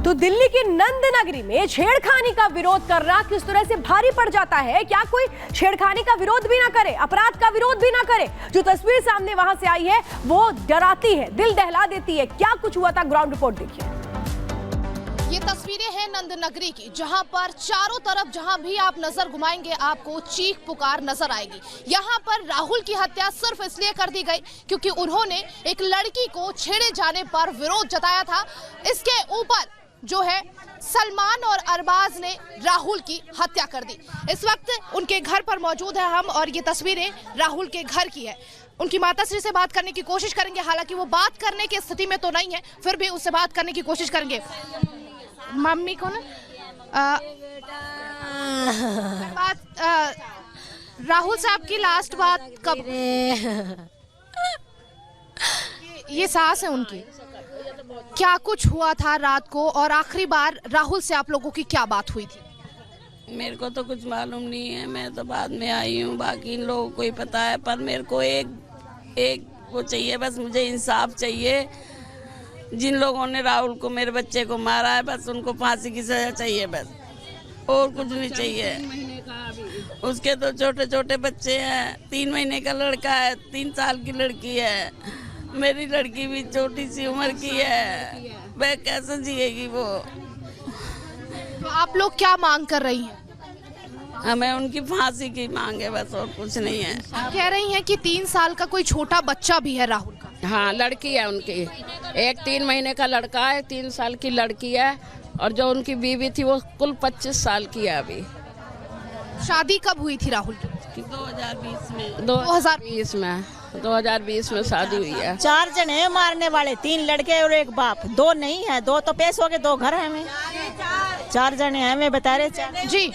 तो दिल्ली की नंद नगरी में छेड़खानी का विरोध करना किस तरह से भारी पड़ जाता है। क्या कोई छेड़खानी का विरोध भी ना करे, अपराध का विरोध भी ना करे। जो तस्वीर सामने वहां से आई है वो डराती है, दिल दहला देती है। क्या कुछ हुआ था, ग्राउंड रिपोर्ट देखिए। ये तस्वीरें हैं नंद नगरी की, जहां पर चारों तरफ जहां भी आप नजर घुमाएंगे आपको चीख पुकार नजर आएगी। यहां पर राहुल की हत्या सिर्फ इसलिए कर दी गई क्योंकि उन्होंने एक लड़की को छेड़े जाने पर विरोध जताया था। इसके ऊपर जो है सलमान और अरबाज ने राहुल की हत्या कर दी। इस वक्त उनके घर पर मौजूद है हम, और ये तस्वीरें राहुल के घर की है। उनकी माताश्री से बात करने की कोशिश करेंगे, हालांकि वो बात करने की स्थिति में तो नहीं है, फिर भी उससे बात करने की कोशिश करेंगे। मम्मी को ना राहुल साहब की लास्ट बात कब? ये सास है उनकी। क्या कुछ हुआ था रात को, और आखिरी बार राहुल से आप लोगों की क्या बात हुई थी? मेरे को तो कुछ मालूम नहीं है, मैं तो बाद में आई हूँ, बाकी इन लोगों को ही पता है। पर मेरे को एक वो चाहिए, बस मुझे इंसाफ चाहिए। जिन लोगों ने राहुल को, मेरे बच्चे को मारा है, बस उनको फांसी की सजा चाहिए, बस और कुछ नहीं चाहिए। उसके तो छोटे छोटे बच्चे हैं, 3 महीने का लड़का है, 3 साल की लड़की है, मेरी लड़की भी छोटी सी उम्र की है, वह कैसे जिएगी वो? तो आप लोग क्या मांग कर रही हैं? हमें उनकी फांसी की मांग है, बस और कुछ नहीं है। कह रही हैं कि 3 साल का कोई छोटा बच्चा भी है राहुल का। हाँ, लड़की है उनकी, एक 3 महीने का लड़का है, 3 साल की लड़की है, और जो उनकी बीवी थी वो कुल 25 साल की है। अभी शादी कब हुई थी राहुल की? 2020 में 2020 में शादी हुई है। 4 जने मारने वाले, 3 लड़के और 1 बाप। 2 नहीं है, 2 तो पेश हो गए, 2 घर है हमें। 4 जने हैं, मैं बता रहे जी।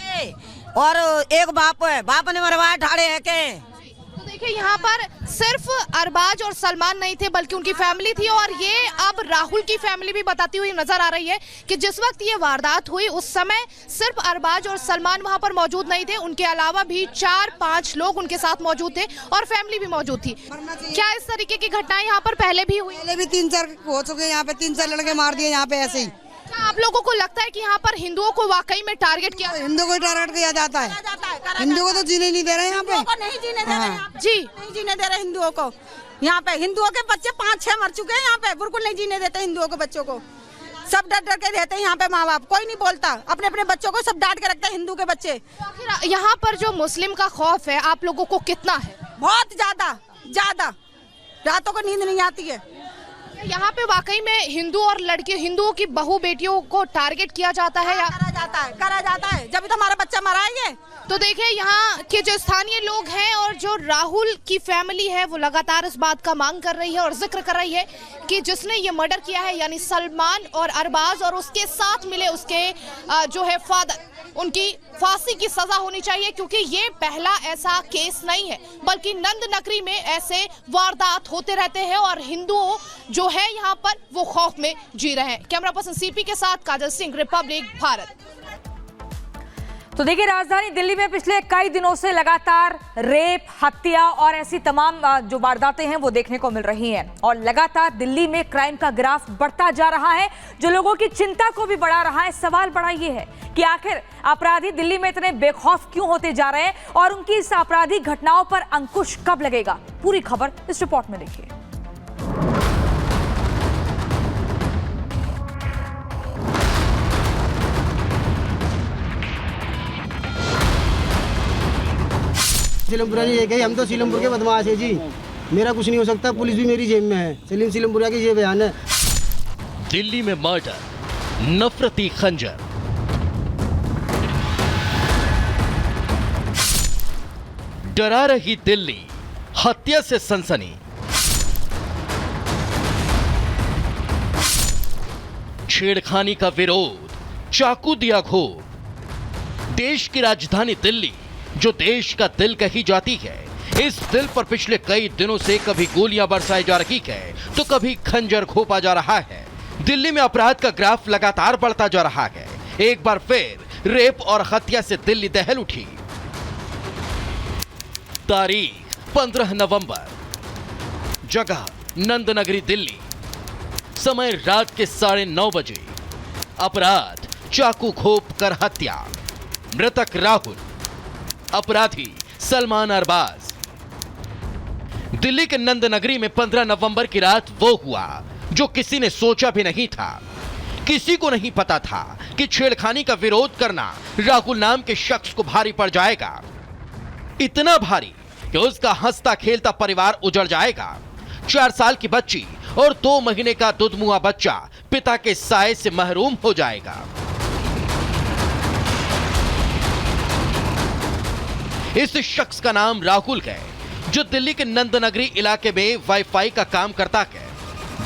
और 1 बाप है, बाप ने मरवाया ठाड़े है के। तो देखिए यहाँ पर सिर्फ अरबाज और सलमान नहीं थे, बल्कि उनकी फैमिली थी। और ये अब राहुल की फैमिली भी बताती हुई नजर आ रही है कि जिस वक्त ये वारदात हुई उस समय सिर्फ अरबाज और सलमान वहां पर मौजूद नहीं थे, उनके अलावा भी 4-5 लोग उनके साथ मौजूद थे और फैमिली भी मौजूद थी। क्या इस तरीके की घटनाएं यहाँ पर पहले भी हुई? पहले भी 3-4 हो चुके हैं यहाँ पे, 3-4 लड़के मार दिए यहाँ पे ऐसे ही। क्या आप लोगों को लगता है कि यहाँ पर हिंदुओं को वाकई में टारगेट किया? हिंदू को टारगेट किया जाता है, हिंदू को तो जीने नहीं दे रहे यहाँ पे। नहीं जीने दे रहे जी, नहीं जीने दे रहे हिंदुओं को। यहाँ पे हिंदुओं के बच्चे 5-6 मर चुके हैं यहाँ पे, बिल्कुल नहीं जीने देते हिंदुओं के बच्चों को। सब डर डर के रहते हैं यहाँ पे, माँ बाप कोई नहीं बोलता, अपने अपने बच्चों को सब डांट के रखते हैं हिंदू के बच्चे। आखिर यहाँ पर जो मुस्लिम का खौफ है आप लोगों को कितना है? बहुत ज्यादा, रातों को नींद नहीं आती है। यहाँ पे वाकई में हिंदू और लड़की, हिंदुओं की बहू बेटियों को टारगेट किया जाता है या करा जाता है, जब तो हमारा बच्चा मरा है ये। तो देखिए यहाँ के जो स्थानीय लोग हैं और जो राहुल की फैमिली है वो लगातार इस बात का मांग कर रही है और जिक्र कर रही है कि जिसने ये मर्डर किया है, यानी सलमान और अरबाज और उसके साथ मिले उसके जो है फादर, उनकी फांसी की सजा होनी चाहिए। क्योंकि ये पहला ऐसा केस नहीं है, बल्कि नंद नगरी में ऐसे वारदात होते रहते हैं और हिंदुओं जो है यहाँ पर वो खौफ में जी रहे हैं। कैमरा पर्सन सीपी के साथ काजल सिंह, रिपब्लिक भारत। तो देखिए, राजधानी दिल्ली में पिछले कई दिनों से लगातार रेप, हत्या और ऐसी तमाम जो वारदातें हैं वो देखने को मिल रही हैं, और लगातार दिल्ली में क्राइम का ग्राफ बढ़ता जा रहा है, जो लोगों की चिंता को भी बढ़ा रहा है। सवाल बड़ा ये है कि आखिर अपराधी दिल्ली में इतने बेखौफ क्यों होते जा रहे हैं, और उनकी इस आपराधिक घटनाओं पर अंकुश कब लगेगा? पूरी खबर इस रिपोर्ट में देखिए। सीलमपुरा जी ये कही, हम तो सीलमपुर के बदमाश है जी, मेरा कुछ नहीं हो सकता, पुलिस भी मेरी जेब में है। सीलमपुरा की ये बयान है। दिल्ली में मर्डर, नफरती खंजर, डरा रही दिल्ली, हत्या से सनसनी, छेड़खानी का विरोध, चाकू दिया घोर। देश की राजधानी दिल्ली, जो देश का दिल कही जाती है, इस दिल पर पिछले कई दिनों से कभी गोलियां बरसाई जा रही है तो कभी खंजर घोंपा जा रहा है। दिल्ली में अपराध का ग्राफ लगातार बढ़ता जा रहा है। एक बार फिर रेप और हत्या से दिल्ली दहल उठी। तारीख 15 नवंबर, जगह नंद नगरी दिल्ली, समय रात के 9:30 बजे। अपराध चाकू घोंप कर हत्या। मृतक राहुल, अपराधी सलमान अरबाज। दिल्ली के नंद नगरी में 15 नवंबर की रात वो हुआ जो किसी ने सोचा भी नहीं था। किसी को नहीं पता था कि छेड़खानी का विरोध करना राहुल नाम के शख्स को भारी पड़ जाएगा, इतना भारी कि उसका हंसता खेलता परिवार उजड़ जाएगा। 4 साल की बच्ची और 2 महीने का दुधमुआ बच्चा पिता के साए से महरूम हो जाएगा। इस शख्स का नाम राहुल है, जो दिल्ली के नंदनगरी इलाके में वाईफाई का काम करता है।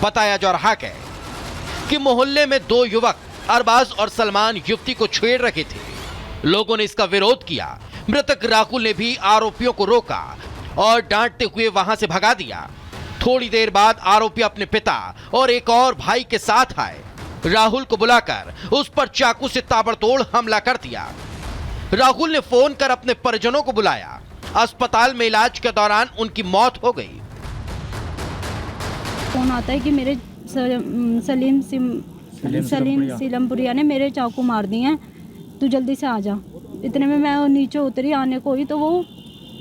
बताया जा रहा है कि मोहल्ले में 2 युवक अरबाज और सलमान युवती को छेड़ रहे थे। लोगों ने इसका विरोध किया। मृतक राहुल ने भी आरोपियों को रोका और डांटते हुए वहां से भगा दिया। थोड़ी देर बाद आरोपी अपने पिता और एक और भाई के साथ आए। राहुल को बुलाकर उस पर चाकू से ताबड़तोड़ हमला कर दिया। राहुल ने फोन कर अपने परिजनों को बुलाया। अस्पताल में इलाज के दौरान उनकी मौत हो गई। फोन आता है कि मेरे सलीम सीलमपुरिया ने मेरे चाकू मार दिए हैं, तू जल्दी से आ जा। इतने में मैं नीचे उतरी आने को ही, तो वो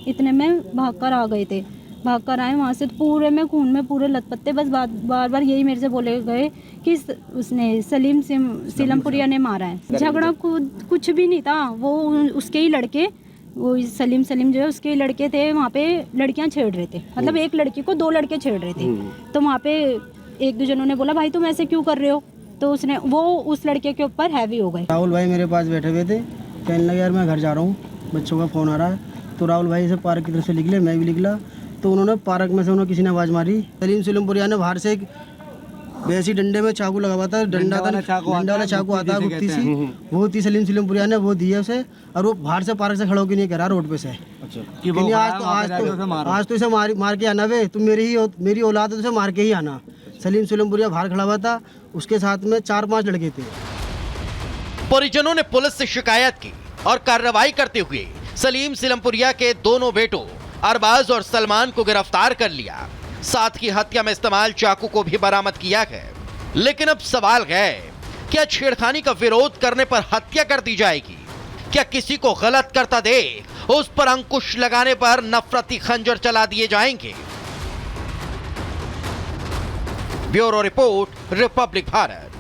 इतने में भागकर आ गए थे। भागकर आए वहाँ से, तो पूरे में खून में पूरे लथपत्ते। बस बार बार यही मेरे से बोले गए कि उसने सीलमपुरिया ने मारा है। झगड़ा कुछ भी नहीं था। वो उसके ही लड़के, वो सलीम जो है उसके लड़के थे, वहाँ पे लड़कियाँ छेड़ रहे थे। मतलब एक लड़की को 2 लड़के छेड़ रहे थे। तो वहाँ पे एक दो जनों ने बोला भाई तुम ऐसे क्यों कर रहे हो, तो उसने वो उस लड़के के ऊपर हैवी हो गए। राहुल भाई मेरे पास बैठे हुए थे, कहने लगे यार मैं घर जा रहा हूँ, बच्चों का फ़ोन आ रहा है। तो राहुल भाई से पार्क की तरफ से निकले, मैं भी निकला। तो उन्होंने पार्क में से किसी ने आवाज़ मारी। सलीम सीलमपुरिया ने बाहर से वैसी डंडे में चाकू लगा हुआ था, डंडा वाला चाकू आता है गुत्ती सी, वो थी सलीम सीलमपुरिया ने वो दी है उसे। और वो बाहर से पार्क से खड़ा होकर नहीं कह रहा रोड पे से आज तो इसे मार के आना वे, तुम मेरी औलाद है, तुझे मार के ही आना। सलीम सीलमपुरिया बाहर खड़ा हुआ था, उसके साथ में 4-5 लड़के थे। परिजनों ने पुलिस से शिकायत की और कार्रवाई करते हुए सलीम सीलमपुरिया के दोनों बेटों अरबाज और सलमान को गिरफ्तार कर लिया। साथ ही हत्या में इस्तेमाल चाकू को भी बरामद किया है। लेकिन अब सवाल है, क्या छेड़खानी का विरोध करने पर हत्या कर दी जाएगी? क्या किसी को गलत करता देख उस पर अंकुश लगाने पर नफरती खंजर चला दिए जाएंगे? Bureau report, Republic Bharat.